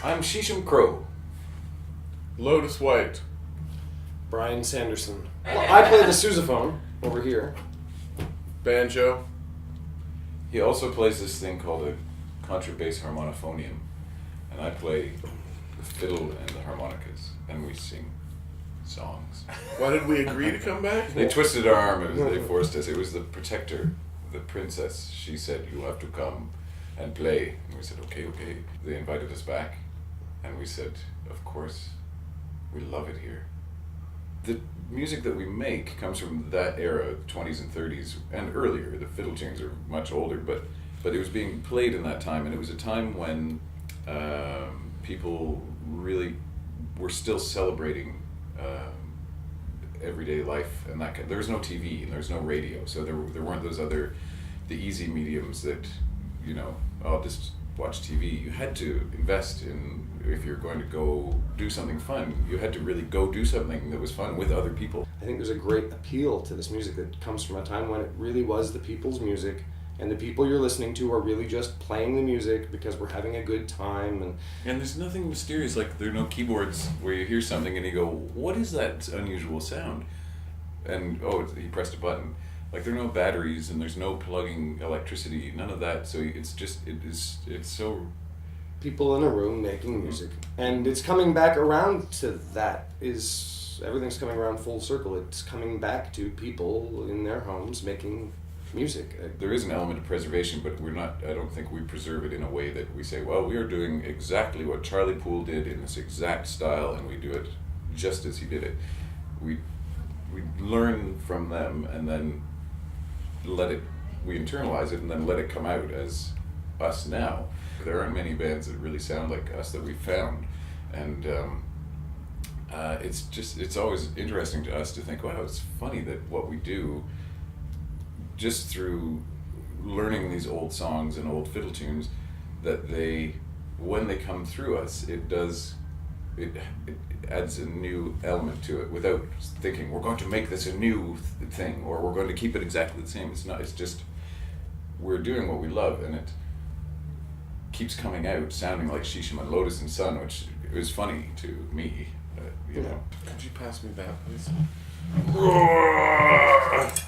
I'm Sheesham Crow. Lotus White. Brian Sanderson. Well, I play the sousaphone over here. Banjo. He also plays this thing called a contrabass harmonophonium, and I play the fiddle and the harmonicas, and we sing songs. Why did we agree to come back? They twisted our arm and they forced us. It was the protector, the princess. She said, "You have to come and play." And we said, okay. They invited us back, and we said, of course, we love it here. The music that we make comes from that era, 20s and 30s, and earlier. The fiddle tunes are much older, but it was being played in that time, and it was a time when people really were still celebrating everyday life, and that there was no TV and there was no radio, so there weren't those other, the easy mediums that, I'll just watch TV. You had to invest in, if you're going to go do something fun, you had to really go do something that was fun with other people. I think there's a great appeal to this music that comes from a time when it really was the people's music, and the people you're listening to are really just playing the music because we're having a good time. And there's nothing mysterious, like there are no keyboards where you hear something and you go, what is that unusual sound? And he pressed a button. Like there are no batteries and there's no plugging electricity, none of that. So it's so... People in a room making music. And it's coming back around to that. Everything's coming around full circle. It's coming back to people in their homes making music. There is an element of preservation, but I don't think we preserve it in a way that we say, well, we are doing exactly what Charlie Poole did in this exact style, and we do it just as he did it. We learn from them, and then we internalize it, and then let it come out as us now. There aren't many bands that really sound like us that we've found, and it's always interesting to us to think, wow, it's funny that what we do, just through learning these old songs and old fiddle tunes, that when they come through us, it adds a new element to it without thinking we're going to make this a new thing or we're going to keep it exactly the same. It's not. It's just we're doing what we love, and it keeps coming out sounding like Sheesham and Lotus Son, which is funny to me. Could you pass me that, please?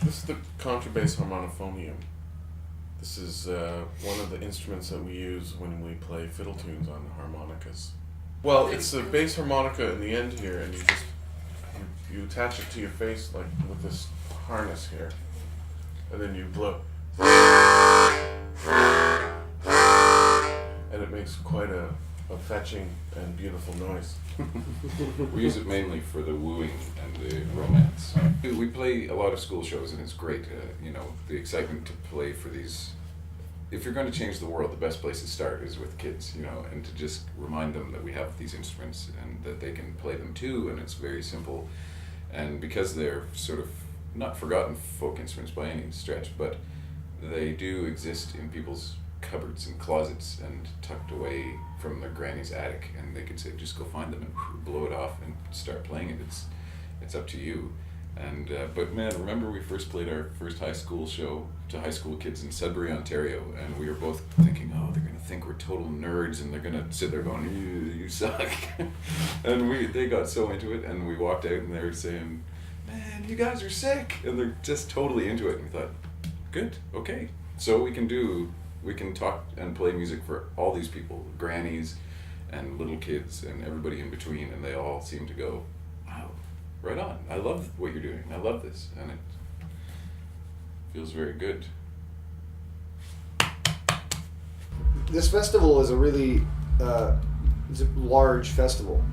This is the contrabass harmonophonium. This is one of the instruments that we use when we play fiddle tunes on harmonicas. Well, it's a bass harmonica in the end here, and you attach it to your face like with this harness here, and then you blow, and it makes quite a fetching and beautiful noise. We use it mainly for the wooing and the romance. We play a lot of school shows, and it's great, the excitement to play for these. If you're going to change the world, the best place to start is with kids, and to just remind them that we have these instruments and that they can play them too, and it's very simple. And because they're sort of not forgotten folk instruments by any stretch, but they do exist in people's cupboards and closets and tucked away from their granny's attic, and they could say, just go find them and blow it off and start playing it. It's up to you. And but man, remember we first played our first high school show to high school kids in Sudbury, Ontario, and we were both thinking, oh, they're gonna think we're total nerds, and they're gonna sit there going, you suck. And they got so into it, and we walked out and they were saying, man, you guys are sick, and they're just totally into it. And we thought, good, okay, so we can talk and play music for all these people, grannies and little kids and everybody in between, and they all seem to go, wow, right on, I love what you're doing, I love this, and it feels very good. This festival is a really it's a large festival,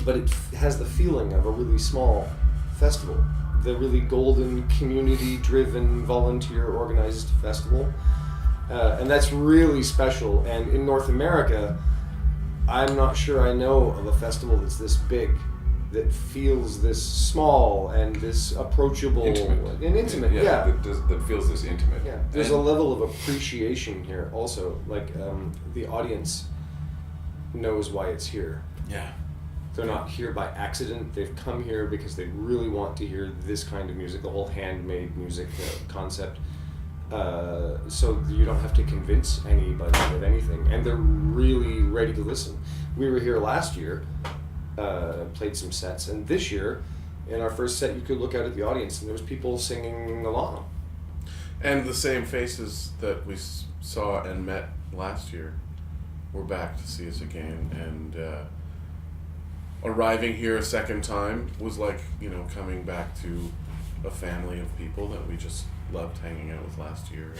but it has the feeling of a really small festival. The really golden, community-driven, volunteer-organized festival. And that's really special. And in North America, I'm not sure I know of a festival that's this big, that feels this small and this approachable and intimate. Yeah. That feels this intimate. Yeah. There's a level of appreciation here also. Like the audience knows why it's here. Yeah. They're not here by accident. They've come here because they really want to hear this kind of music, the whole handmade music concept. So you don't have to convince anybody of anything, and they're really ready to listen. We were here last year, played some sets, and this year, in our first set, you could look out at the audience, and there was people singing along. And the same faces that we saw and met last year were back to see us again, and arriving here a second time was like, coming back to a family of people that we just loved hanging out with last year.